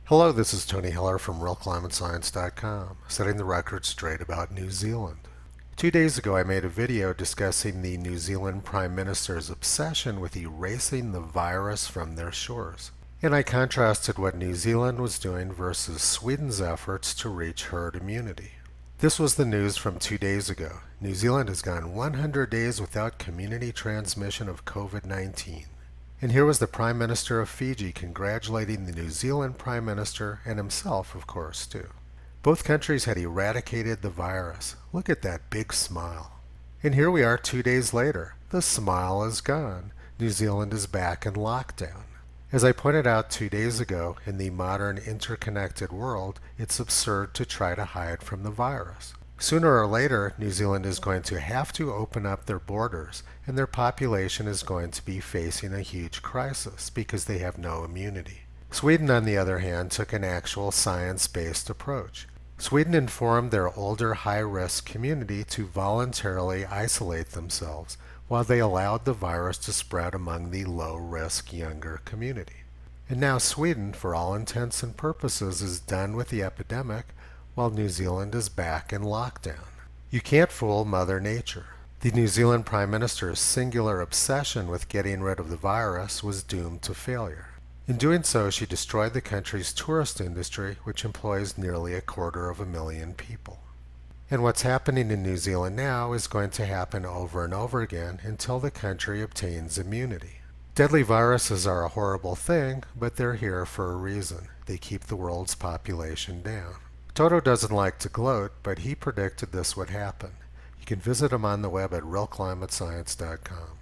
Hello, this is Tony Heller from RealClimateScience.com, setting the record straight about New Zealand. 2 days ago I made a video discussing the New Zealand Prime Minister's obsession with erasing the virus from their shores. And I contrasted what New Zealand was doing versus Sweden's efforts to reach herd immunity. This was the news from 2 days ago. New Zealand has gone 100 days without community transmission of COVID-19. And here was the Prime Minister of Fiji congratulating the New Zealand Prime Minister and himself, of course, too. Both countries had eradicated the virus. Look at that big smile. And here we are 2 days later. The smile is gone. New Zealand is back in lockdown. As I pointed out 2 days ago, in the modern interconnected world, it's absurd to try to hide from the virus. Sooner or later, New Zealand is going to have to open up their borders, and their population is going to be facing a huge crisis because they have no immunity. Sweden, on the other hand, took an actual science-based approach. Sweden informed their older high-risk community to voluntarily isolate themselves while they allowed the virus to spread among the low-risk younger community. And now Sweden, for all intents and purposes, is done with the epidemic, while New Zealand is back in lockdown. You can't fool Mother Nature. The New Zealand Prime Minister's singular obsession with getting rid of the virus was doomed to failure. In doing so, she destroyed the country's tourist industry, which employs nearly 250,000 people. And what's happening in New Zealand now is going to happen over and over again until the country obtains immunity. Deadly viruses are a horrible thing, but they're here for a reason. They keep the world's population down. Toto doesn't like to gloat, but he predicted this would happen. You can visit him on the web at realclimatescience.com.